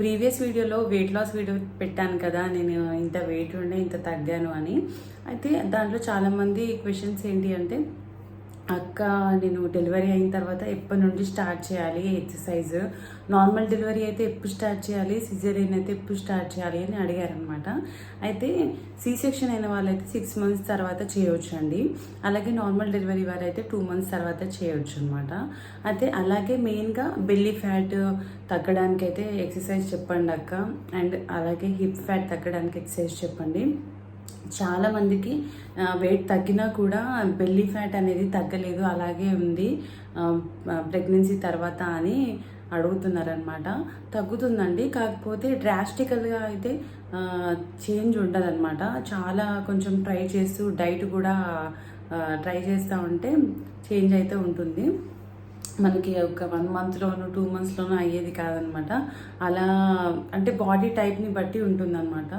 Previous వీడియోలో weight loss video పెట్టాను కదా, నేను ఇంత వెయిట్ ఉండే ఇంత తగ్గాను అని. అయితే దాంట్లో చాలామంది క్వశ్చన్స్ ఏంటి అంటే, అక్క నేను డెలివరీ అయిన తర్వాత ఎప్పటి నుండి స్టార్ట్ చేయాలి ఎక్సర్సైజ్, నార్మల్ డెలివరీ అయితే ఎప్పుడు స్టార్ట్ చేయాలి, సిజేరియన్ అయితే ఎప్పుడు స్టార్ట్ చేయాలి అని అడిగారనమాట. అయితే సి సెక్షన్ అయిన వాళ్ళైతే 6 months తర్వాత చేయొచ్చు అండి. అలాగే నార్మల్ డెలివరీ వారైతే 2 months తర్వాత చేయొచ్చు అనమాట. అయితే అలాగే మెయిన్గా బెల్లీ ఫ్యాట్ తగ్గడానికి అయితే ఎక్సర్సైజ్ చెప్పండి అక్క, అండ్ అలాగే హిప్ ఫ్యాట్ తగ్గడానికి ఎక్సర్సైజ్ చెప్పండి. చాలామందికి వెయిట్ తగ్గినా కూడా బెల్లీ ఫ్యాట్ అనేది తగ్గలేదు, అలాగే ఉంది ప్రెగ్నెన్సీ తర్వాత అని అడుగుతున్నారనమాట. తగ్గుతుందండి, కాకపోతే డ్రాస్టికల్గా అయితే చేంజ్ ఉండదన్నమాట. చాలా కొంచెం ట్రై చేస్తూ డైట్ కూడా ట్రై చేస్తూ ఉంటే చేంజ్ అయితే ఉంటుంది. మనకి ఒక 1 monthలోనూ 2 monthsలోనూ అయ్యేది కాదనమాట. అలా అంటే బాడీ టైప్ని బట్టి ఉంటుందన్నమాట.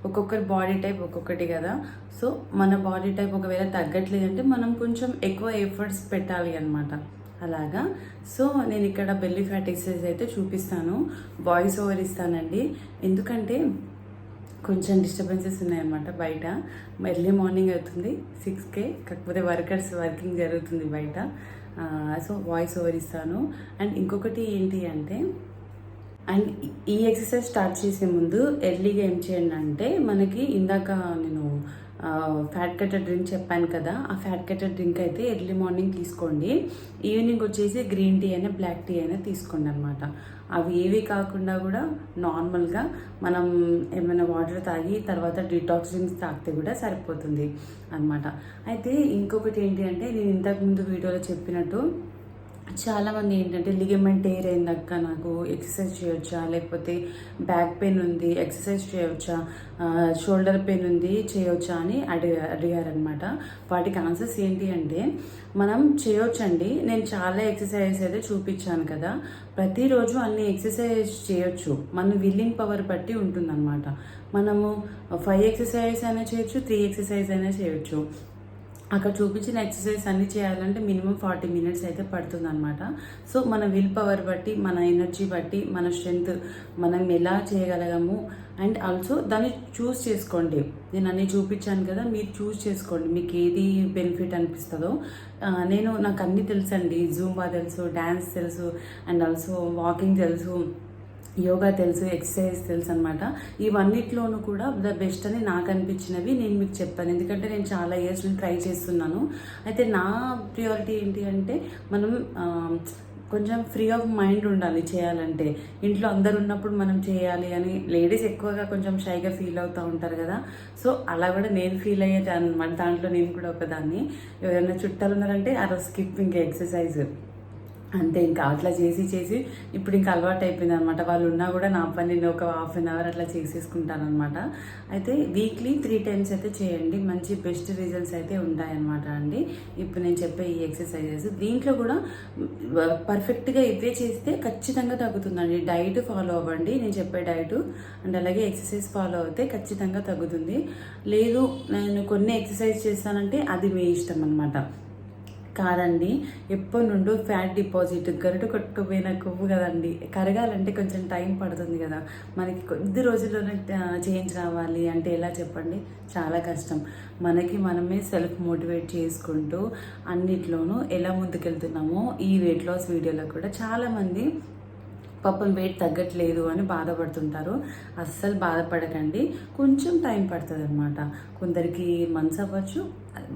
ఒక్కొక్కరి బాడీ టైప్ ఒక్కొక్కటి కదా. సో మన బాడీ టైప్ ఒకవేళ తగ్గట్లేదంటే మనం కొంచెం ఎక్కువ ఎఫర్ట్స్ పెట్టాలి అనమాట. అలాగా. సో నేను ఇక్కడ బెల్లీ ఫ్యాట్ ఎక్సర్సైజ్ అయితే చూపిస్తాను, వాయిస్ ఓవర్ ఇస్తానండి. ఎందుకంటే కొంచెం డిస్టర్బెన్సెస్ ఉన్నాయన్నమాట బయట. ఎర్లీ మార్నింగ్ అవుతుంది 6k, కాకపోతే వర్కింగ్ జరుగుతుంది బయట. సో వాయిస్ ఓవర్ ఇస్తాను. అండ్ ఇంకొకటి ఏంటి అంటే, అండ్ ఈ ఎక్సర్సైజ్ స్టార్ట్ చేసే ముందు ఎర్లీగా ఏం చేయండి అంటే, మనకి ఇందాక నేను ఫ్యాట్ కట్టర్ డ్రింక్ చెప్పాను కదా, ఆ ఫ్యాట్ కట్టర్ డ్రింక్ అయితే ఎర్లీ మార్నింగ్ తీసుకోండి. ఈవినింగ్ వచ్చేసి గ్రీన్ టీ అయినా బ్లాక్ టీ అయినా తీసుకోండి అనమాట. అవి ఏవి కాకుండా కూడా నార్మల్గా మనం ఏమైనా వాటర్ తాగి తర్వాత డిటాక్స్ డ్రింక్స్ తాగితే కూడా సరిపోతుంది అనమాట. అయితే ఇంకొకటి ఏంటి అంటే, నేను ఇంతకుముందు వీడియోలో చెప్పినట్టు చాలామంది ఏంటంటే లిగమెంట్ టేర్ అయిందక్క, నాకు ఎక్సర్సైజ్ చేయొచ్చా, లేకపోతే బ్యాక్ పెయిన్ ఉంది ఎక్సర్సైజ్ చేయొచ్చా, షోల్డర్ పెయిన్ ఉంది చేయొచ్చా అని అడిగారనమాట. వాటికి ఆన్సర్స్ ఏంటి అంటే, మనం చేయొచ్చండి. నేను చాలా ఎక్సర్సైజెస్ అయితే చూపించాను కదా, ప్రతిరోజు అన్ని ఎక్సర్సైజ్ చేయొచ్చు. మన విల్లింగ్ పవర్ బట్టి ఉంటుందన్నమాట. మనము 5 exercises అయినా చేయొచ్చు, 3 exercises అయినా చేయొచ్చు. అక్కడ చూపించిన ఎక్సర్సైజ్ అన్నీ చేయాలంటే మినిమం 40 minutes అయితే పడుతుంది అనమాట. సో మన విల్ పవర్ బట్టి, మన ఎనర్జీ బట్టి, మన స్ట్రెంగ్త్ మనం ఎలా చేయగలగము, అండ్ ఆల్సో దాన్ని చూస్ చేసుకోండి. నేను అన్నీ చూపించాను కదా, మీరు చూస్ చేసుకోండి మీకు ఏది బెనిఫిట్ అనిపిస్తుందో. నాకు అన్నీ తెలుసండి, జూంబా తెలుసు, డ్యాన్స్ తెలుసు, అండ్ ఆల్సో వాకింగ్ తెలుసు, యోగా తెలుసు, ఎక్సర్సైజ్ తెలుసు అనమాట. ఇవన్నిట్లోనూ కూడా ద బెస్ట్ అని నాకు అనిపించినవి నేను మీకు చెప్పాను, ఎందుకంటే నేను చాలా ఇయర్స్ నుంచి ట్రై చేస్తున్నాను. అయితే నా ప్రియారిటీ ఏంటి అంటే, మనం కొంచెం ఫ్రీ ఆఫ్ మైండ్ ఉండాలి చేయాలంటే. ఇంట్లో అందరు ఉన్నప్పుడు మనం చేయాలి అని లేడీస్ ఎక్కువగా కొంచెం షైగా ఫీల్ అవుతూ ఉంటారు కదా. సో అలా కూడా నేను ఫీల్ అయ్యేది అనమాట. దాంట్లో నేను కూడా ఒకదాన్ని. ఎవరైనా చుట్టాలు ఉన్నారంటే ఆ రోజు స్కిప్ ఇంకా ఎక్సర్సైజ్ అంతే. ఇంకా అట్లా చేసి ఇప్పుడు ఇంకా అలవాటు అయిపోయింది అనమాట. వాళ్ళు ఉన్నా కూడా నా పని నేను ఒక 1/2 hour అట్లా చేసేసుకుంటాను అనమాట. అయితే వీక్లీ 3 times అయితే చేయండి, మంచి బెస్ట్ రిజల్ట్స్ అయితే ఉంటాయన్నమాట అండి. ఇప్పుడు నేను చెప్పే ఈ ఎక్సర్సైజెస్ దీంట్లో కూడా పర్ఫెక్ట్గా ఇవే చేస్తే ఖచ్చితంగా తగ్గుతుందండి. డైట్ ఫాలో అవ్వండి, నేను చెప్పే డైట్, అండ్ అలాగే ఎక్సర్సైజ్ ఫాలో అయితే ఖచ్చితంగా తగ్గుతుంది. లేదు నేను కొన్ని ఎక్సర్సైజ్ చేస్తానంటే అది మీ ఇష్టం అనమాట. కాదండి, ఎప్పటి నుండో ఫ్యాట్ డిపాజిట్ గరుడు కొట్టుకుపోయిన కొవ్వు కదండి, కరగాలంటే కొంచెం టైం పడుతుంది కదా. మనకి కొద్ది రోజుల్లోనే చేంజ్ రావాలి అంటే ఎలా చెప్పండి, చాలా కష్టం. మనకి మనమే సెల్ఫ్ మోటివేట్ చేసుకుంటూ అన్నిట్లోనూ ఎలా ముందుకెళ్తున్నామో ఈ వెయిట్ లాస్ వీడియోలో కూడా చాలామంది పాపం వెయిట్ తగ్గట్లేదు అని బాధపడుతుంటారు. అస్సలు బాధపడకండి, కొంచెం టైం పడుతుంది అనమాట. కొందరికి మంత్స్ అవ్వచ్చు,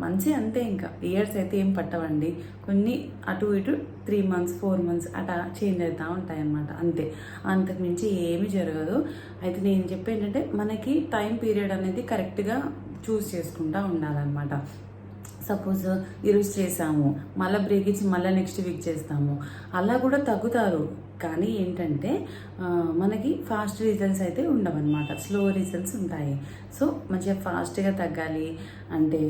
మంత్స్ అంతే, ఇంకా ఇయర్స్ అయితే ఏం పట్టవండి. కొన్ని అటు ఇటు 3 months 4 months అట్లా చేంజ్ అవుతూ ఉంటాయి అన్నమాట, అంతే. అంతకుమించి ఏమీ జరగదు. అయితే నేను చెప్పేది ఏంటంటే, మనకి టైం పీరియడ్ అనేది కరెక్ట్గా చూస్ చేసుకుంటూ ఉండాలన్నమాట. సపోజ్ ఈరోజు చేసాము, మళ్ళీ బ్రేక్ ఇచ్చి మళ్ళీ నెక్స్ట్ వీక్ చేస్తాము, అలా కూడా తగ్గుతారు. కానీ ఏంటంటే మనకి ఫాస్ట్ రిజల్ట్స్ అయితే ఉండవన్నమాట, స్లో రిజల్ట్స్ ఉంటాయి. సో మంచిగా ఫాస్ట్గా తగ్గాలి అంటే,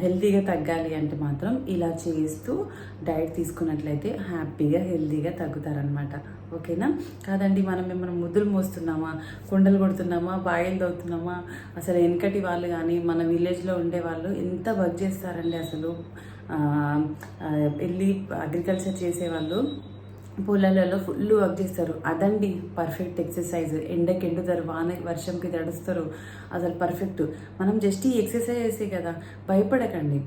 హెల్తీగా తగ్గాలి అంటే మాత్రం ఇలా చేస్తూ డైట్ తీసుకున్నట్లయితే హ్యాపీగా హెల్తీగా తగ్గుతారనమాట. ఓకేనా? కాదండి మనం ఏమైనా ముద్దులు మోస్తున్నామా, కుండలు కొడుతున్నామా, బాయిలు తవ్వుతున్నామా? అసలు వెనకటి వాళ్ళు కానీ మన విలేజ్లో ఉండే వాళ్ళు ఎంత వర్క్ చేస్తారండి. అసలు వెళ్ళి అగ్రికల్చర్ చేసేవాళ్ళు పొలాలలో ఫుల్ వర్క్ చేస్తారు. అదండి పర్ఫెక్ట్ ఎక్సర్సైజ్. ఎండకి ఎండుతారు, వర్షంకి తడుస్తారు, అసలు పర్ఫెక్ట్. మనం జస్ట్ ఈ ఎక్సర్సైజ్ చేసే కదా, భయపడకండి.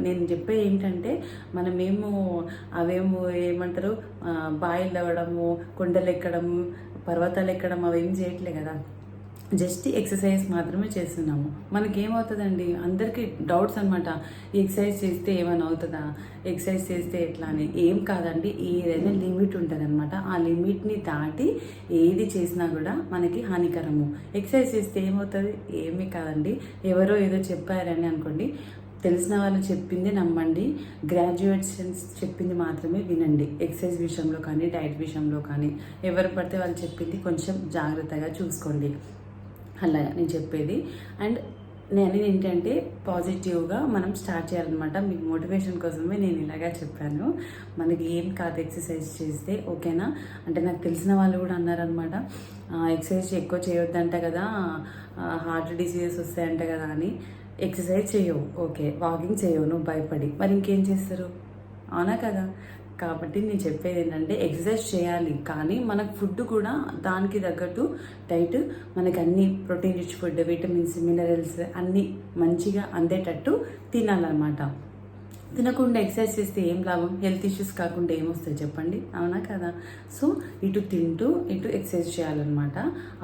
నేను చెప్పేది ఏంటంటే మనమేమో అవేమో ఏమంటారు, బాయిలు అవ్వడము, కొండలు ఎక్కడము, పర్వతాలు ఎక్కడం అవేం చేయట్లే కదా, జస్ట్ ఎక్సర్సైజ్ మాత్రమే చేస్తున్నాము. మనకేమవుతుందండి, అందరికీ డౌట్స్ అనమాట. ఎక్సర్సైజ్ చేస్తే ఏమైనా అవుతుందా, ఎక్సర్సైజ్ చేస్తే ఎట్లా అని. ఏం కాదండి, ఏదైనా లిమిట్ ఉంటుంది అనమాట. ఆ లిమిట్ని దాటి ఏది చేసినా కూడా మనకి హానికరము. ఎక్సర్సైజ్ చేస్తే ఏమవుతుంది, ఏమీ కాదండి. ఎవరో ఏదో చెప్పారని అనుకోండి, తెలిసిన వాళ్ళు చెప్పింది నమ్మండి, గ్రాడ్యుయేట్స్ చెప్పింది మాత్రమే వినండి. ఎక్సర్సైజ్ విషయంలో కానీ, డైట్ విషయంలో కానీ ఎవరు పడితే వాళ్ళు చెప్పింది కొంచెం జాగ్రత్తగా చూసుకోండి. అలా నేను చెప్పేది. అండ్ నేను ఏంటంటే పాజిటివ్గా మనం స్టార్ట్ చేయాలన్నమాట. మీకు మోటివేషన్ కోసమే నేను ఇలాగా చెప్పాను. మనకి ఏం కాదు ఎక్సర్సైజ్ చేస్తే, ఓకేనా. అంటే నాకు తెలిసిన వాళ్ళు కూడా అన్నారనమాట, ఎక్సర్సైజ్ ఎక్కువ చేయొద్దంట కదా, హార్ట్ డిసీజెస్ వస్తాయంట కదా అని. ఎక్సర్సైజ్ చేయవు, ఓకే, వాకింగ్ చేయవు నువ్వు భయపడి, మరి ఇంకేం చేస్తారు, అవునా కదా. కాబట్టి నేను చెప్పేది ఏంటంటే ఎక్సర్సైజ్ చేయాలి, కానీ మనకు ఫుడ్ కూడా దానికి తగ్గట్టు డైట్, మనకి అన్ని protein rich food, vitamins, minerals అన్నీ మంచిగా అందేటట్టు తినాలన్నమాట. తినకుండా ఎక్సర్సైజ్ చేస్తే ఏం లాభం, హెల్త్ ఇష్యూస్ కాకుండా ఏమొస్తాయి చెప్పండి, అవునా కదా. సో ఇటు తింటూ ఇటు ఎక్సర్సైజ్ చేయాలన్నమాట.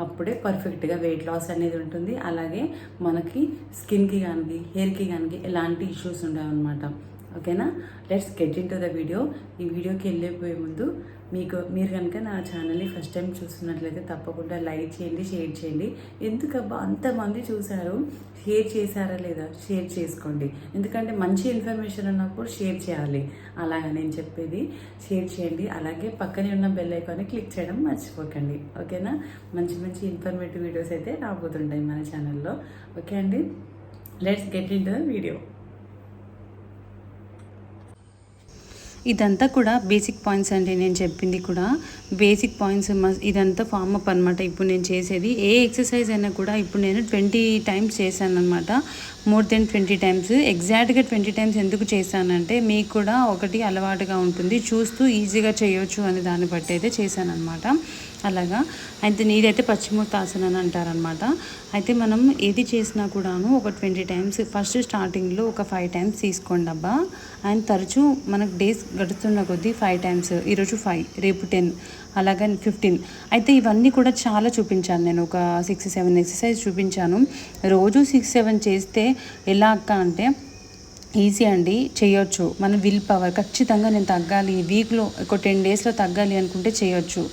అప్పుడే పర్ఫెక్ట్గా వెయిట్ లాస్ అనేది ఉంటుంది. అలాగే మనకి స్కిన్కి కానీ హెయిర్కి కానీ ఎలాంటి ఇష్యూస్ ఉండవు అనమాట. ఓకేనా. Let's get in to the video. ఈ వీడియోకి వెళ్ళిపోయే ముందు మీరు కనుక నా ఛానల్ని ఫస్ట్ టైం చూస్తున్నట్లయితే తప్పకుండా లైక్ చేయండి, షేర్ చేయండి. ఎందుకబ్బా అంతమంది చూశారు, షేర్ చేశారా లేదా, షేర్ చేసుకోండి. ఎందుకంటే మంచి ఇన్ఫర్మేషన్ ఉన్నప్పుడు షేర్ చేయాలి. అలాగా నేను చెప్పేది, షేర్ చేయండి. అలాగే పక్కనే ఉన్న బెల్ ఐకాన్ని క్లిక్ చేయడం మర్చిపోకండి, ఓకేనా. మంచి మంచి ఇన్ఫర్మేటివ్ వీడియోస్ అయితే రాబోతుంటాయి మన ఛానల్లో. ఓకే అండి, let's get in to the video. ఇదంతా కూడా బేసిక్ పాయింట్స్ అండి, నేను చెప్పింది కూడా బేసిక్ పాయింట్స్. ఇదంతా ఫామ్ అప్ అనమాట. ఇప్పుడు నేను చేసేది ఏ ఎక్సర్సైజ్ అయినా కూడా ఇప్పుడు నేను 20 టైమ్స్ చేశాను అనమాట. More than 20 times. ఎగ్జాక్ట్గా 20 టైమ్స్ ఎందుకు చేశానంటే మీకు కూడా ఒకటి అలవాటుగా ఉంటుంది, చూస్తూ ఈజీగా చేయొచ్చు అని దాన్ని బట్టి అయితే చేశాను అనమాట. అలాగా అయితే ఇదైతే పశ్చిమోత్తాసన అని అంటారనమాట. అయితే మనం ఏది చేసినా కూడాను ఒక 20 టైమ్స్, ఫస్ట్ స్టార్టింగ్లో ఒక 5 టైమ్స్ తీసుకోండి అబ్బా. అండ్ తరచూ మనకు డేస్ గడుస్తున్న కొద్దీ 5 టైమ్స్, ఈరోజు 5, రేపు 10, అలాగే 15. అయితే ఇవన్నీ కూడా చాలా చూపించాను నేను, ఒక 6-7 ఎక్సర్సైజ్ చూపించాను. రోజు 6-7 చేస్తే ఎలా అక్క అంటే ఈజీ అండి, చేయొచ్చు. మన విల్ పవర్ ఖచ్చితంగా నేను తగ్గాలి, వీక్లో ఒక 10 డేస్లో తగ్గాలి అనుకుంటే చేయొచ్చు.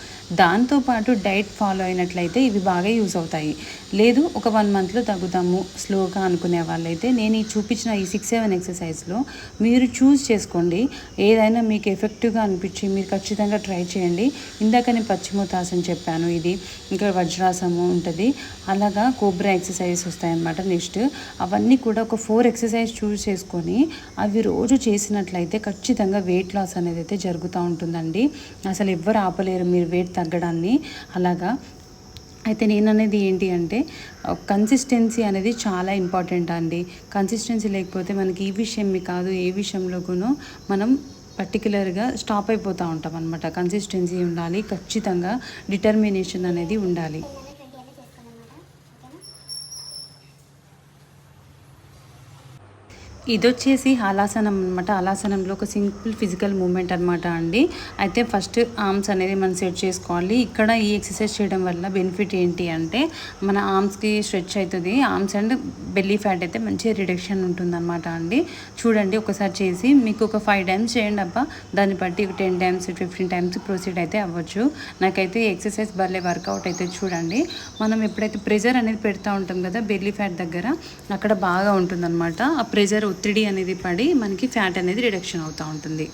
దాంతోపాటు డైట్ ఫాలో అయినట్లయితే ఇవి బాగా యూస్ అవుతాయి. లేదు ఒక 1 మంత్లో తగ్గుతాము స్లోగా అనుకునే వాళ్ళైతే నేను ఈ చూపించిన ఈ 6-7 ఎక్సర్సైజ్లో మీరు చూస్ చేసుకోండి. ఏదైనా మీకు ఎఫెక్టివ్గా అనిపించి మీరు ఖచ్చితంగా ట్రై చేయండి. ఇందాక నేను పశ్చిమోత్తాసన చెప్పాను, ఇది ఇంకా వజ్రాసము ఉంటుంది, అలాగా కోబ్రా ఎక్సర్సైజెస్ వస్తాయన్నమాట. నెక్స్ట్ అవన్నీ కూడా ఒక 4 ఎక్సర్సైజ్ చూస్ చేసుకొని అవి రోజు చేసినట్లయితే ఖచ్చితంగా వెయిట్ లాస్ అనేది అయితే జరుగుతూ ఉంటుందండి. అసలు ఎవ్వరు ఆపలేరు మీరు వెయిట్ తగ్గడాన్ని. అలాగా అయితే నేను అనేది ఏంటి అంటే కన్సిస్టెన్సీ అనేది చాలా ఇంపార్టెంట్ అండి. కన్సిస్టెన్సీ లేకపోతే మనకి ఈ విషయం కాదు ఏ విషయంలో కూడా మనం పర్టికులర్గా స్టాప్ అయిపోతూ ఉంటాం అనమాట. కన్సిస్టెన్సీ ఉండాలి, ఖచ్చితంగా డిటర్మినేషన్ అనేది ఉండాలి. ఇది వచ్చేసి హలాసనం అనమాట. హలాసనంలో ఒక సింపుల్ ఫిజికల్ మూమెంట్ అనమాట అండి. అయితే ఫస్ట్ ఆర్మ్స్ అనేది మనం సెట్ చేసుకోవాలి. ఇక్కడ ఈ ఎక్సర్సైజ్ చేయడం వల్ల బెనిఫిట్ ఏంటి అంటే మన ఆర్మ్స్కి స్ట్రెచ్ అవుతుంది. ఆర్మ్స్ అండ్ బెల్లీ ఫ్యాట్ అయితే మంచి రిడక్షన్ ఉంటుందన్నమాట అండి. చూడండి ఒకసారి చేసి మీకు ఒక 5 టైమ్స్ చేయండి అబ్బా, దాన్ని బట్టి 10 టైమ్స్ 15 టైమ్స్ ప్రొసీడ్ అయితే అవ్వచ్చు. నాకైతే ఎక్సర్సైజ్ భలే వర్కౌట్ అయితే చూడండి. మనం ఎప్పుడైతే ప్రెజర్ అనేది పెడతా ఉంటాం కదా బెల్లీ ఫ్యాట్ దగ్గర, అక్కడ బాగా ఉంటుందన్నమాట. ఆ ప్రెజర్ ఒత్తిడి అనేది పడి మనకి ఫ్యాట్ అనేది రిడక్షన్ అవుతూ ఉంటుంది.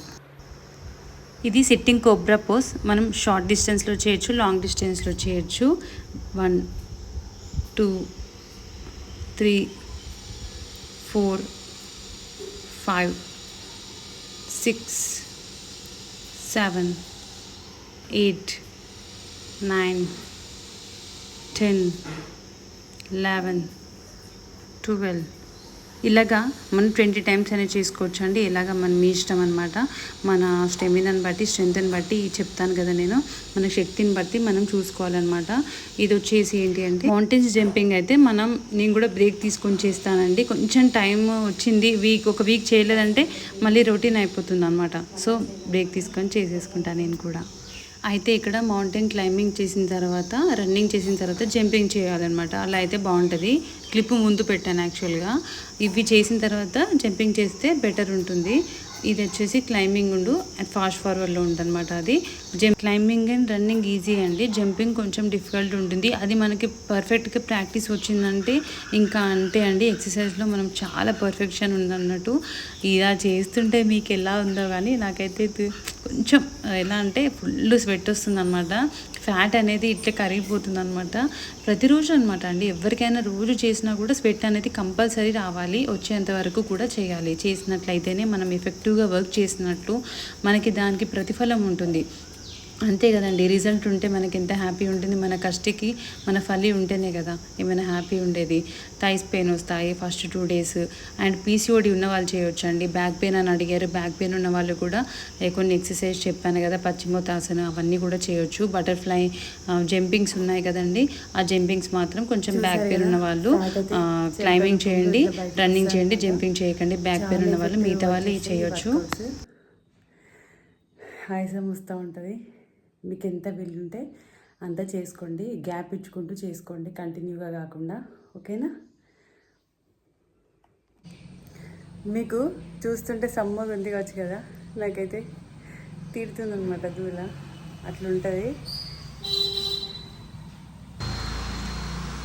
ఇది సిట్టింగ్ కోబ్రా పోజ్. మనం షార్ట్ డిస్టెన్స్లో చేయొచ్చు, లాంగ్ డిస్టెన్స్లో చేయొచ్చు. 1 2 3 4 5 6 7 8 9 10 11 12 ఇలాగా మనం 20 టైమ్స్ అనేది చేసుకోవచ్చు అండి. ఇలాగ మన మీ ఇష్టం అనమాట. మన స్టెమినాని బట్టి స్ట్రెంగ్త్ని బట్టి చెప్తాను కదా నేను, మన శక్తిని బట్టి మనం చూసుకోవాలన్నమాట. ఇది వచ్చేసి ఏంటి అంటే మౌంటైన్స్ జంపింగ్ అయితే నేను కూడా బ్రేక్ తీసుకొని చేస్తానండి. కొంచెం టైం వచ్చింది, ఒక వీక్ చేయలేదంటే మళ్ళీ రొటీన్ అయిపోతుంది అనమాట. సో బ్రేక్ తీసుకొని చేసేసుకుంటాను నేను కూడా. అయితే ఇక్కడ మౌంటైన్ క్లైంబింగ్ చేసిన తర్వాత, రన్నింగ్ చేసిన తర్వాత జంపింగ్ చేయాలన్నమాట. అలా అయితే బాగుంటుంది. క్లిప్ ముందు పెట్టాను యాక్చువల్గా. ఇవి చేసిన తర్వాత జంపింగ్ చేస్తే బెటర్ ఉంటుంది. ఇది వచ్చేసి క్లైంబింగ్ ఫాస్ట్ ఫార్వర్డ్లో ఉందన్నమాట. అది క్లైంబింగ్ అండ్ రన్నింగ్ ఈజీ అండి, జంపింగ్ కొంచెం డిఫికల్ట్ ఉంటుంది. అది మనకి పర్ఫెక్ట్గా ప్రాక్టీస్ వచ్చిందంటే ఇంకా అంతే అండి. ఎక్సర్సైజ్లో మనం చాలా పర్ఫెక్షన్ ఉందన్నట్టు. ఇలా చేస్తుంటే మీకు ఎలా ఉందో కానీ నాకైతే కొంచెం ఎలా అంటే ఫుల్ స్వెట్ వస్తుంది అనమాట. ఫ్యాట్ అనేది ఇట్లా కరిగిపోతుంది అనమాట. ప్రతిరోజు అనమాట అండి. ఎవరికైనా రోజు చేసినా కూడా స్వెట్ అనేది కంపల్సరీ రావాలి, వచ్చేంత వరకు కూడా చేయాలి. చేసినట్లయితేనే మనం ఎఫెక్టివ్గా వర్క్ చేసినట్లు మనకి దానికి ప్రతిఫలం ఉంటుంది. అంతే కదండి. రిజల్ట్ ఉంటే మనకి ఎంత హ్యాపీ ఉంటుంది. మన కష్టికి మన ఫలి ఉంటేనే కదా ఏమైనా హ్యాపీ ఉండేది. థైస్ పెయిన్ వస్తాయి ఫస్ట్ 2 days. అండ్ పీసీఓడి ఉన్న వాళ్ళు చేయొచ్చు అండి. బ్యాక్ పెయిన్ అని అడిగారు. బ్యాక్ పెయిన్ ఉన్న వాళ్ళు కూడా కొన్ని ఎక్సర్సైజ్ చెప్పాను కదా, పశ్చిమోత్తాసన అవన్నీ కూడా చేయొచ్చు. బటర్ఫ్లై జంపింగ్స్ ఉన్నాయి కదండి, ఆ జంపింగ్స్ మాత్రం కొంచెం బ్యాక్ పెయిన్ ఉన్న వాళ్ళు క్లైంబింగ్ చేయండి, రన్నింగ్ చేయండి, జంపింగ్ చేయకండి. బ్యాక్ పెయిన్ ఉన్న వాళ్ళు మిగతా వాళ్ళు చేయొచ్చు. ఆయాసం వస్తూ ఉంటుంది. మీకు ఎంత వీలుంటే అంతా చేసుకోండి, గ్యాప్ ఇచ్చుకుంటూ చేసుకోండి, కంటిన్యూగా కాకుండా. ఓకేనా? మీకు చూస్తుంటే సమ్మగా ఉంది కావచ్చు కదా, నాకైతే తీరుతుందనమాట దూల. అట్లుంటుంది.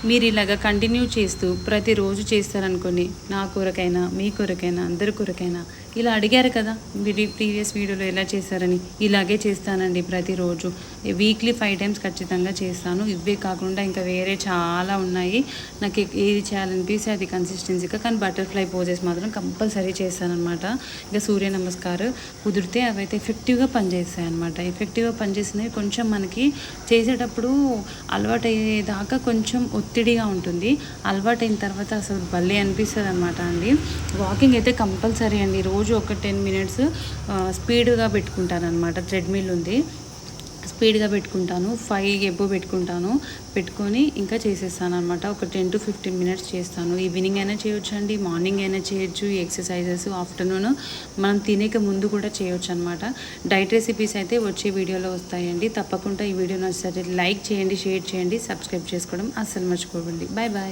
మీరు ఇలాగ కంటిన్యూ చేస్తూ ప్రతిరోజు చేస్తారనుకోండి, నా కొరకైనా మీ కొరకైనా అందరి కొరకైనా. ఇలా అడిగారు కదా మీరు ప్రీవియస్ వీడియోలో ఎలా చేశారని, ఇలాగే చేస్తానండి ప్రతిరోజు. వీక్లీ 5 times ఖచ్చితంగా చేస్తాను. ఇవే కాకుండా ఇంకా వేరే చాలా ఉన్నాయి. నాకు ఏది చేయాలనిపిస్తే అది కన్సిస్టెన్సీగా. కానీ బటర్ఫ్లై పోజెస్ మాత్రం కంపల్సరీ చేస్తానమాట. ఇంకా సూర్య నమస్కారం కుదిరితే అవైతే ఎఫెక్టివ్గా పనిచేస్తాయి అనమాట. ఎఫెక్టివ్గా పనిచేసినవి కొంచెం మనకి చేసేటప్పుడు అలవాటు అయ్యేదాకా కొంచెం ఒత్తిడిగా ఉంటుంది. అలవాటైన తర్వాత అసలు భలే అనిపిస్తుంది అనమాట అండి. వాకింగ్ అయితే కంపల్సరీ అండి. రోజు ఒక 10 minutes స్పీడ్గా పెట్టుకుంటాను అనమాట. ట్రెడ్మిల్ ఉంది, స్పీడ్గా పెట్టుకుంటాను. 5 above పెట్టుకొని ఇంకా చేసేస్తాను అనమాట. ఒక 10 to 15 minutes చేస్తాను. ఈవినింగ్ అయినా చేయొచ్చు అండి, మార్నింగ్ అయినా చేయొచ్చు. ఈ ఎక్సర్సైజెస్ ఆఫ్టర్నూన్ మనం తినేక ముందు కూడా చేయొచ్చు అనమాట. డైట్ రెసిపీస్ అయితే వచ్చే వీడియోలో వస్తాయండి. తప్పకుండా ఈ వీడియో నచ్చితే లైక్ చేయండి, షేర్ చేయండి, సబ్స్క్రైబ్ చేసుకోవడం అస్సలు మర్చిపోకండి. Bye bye.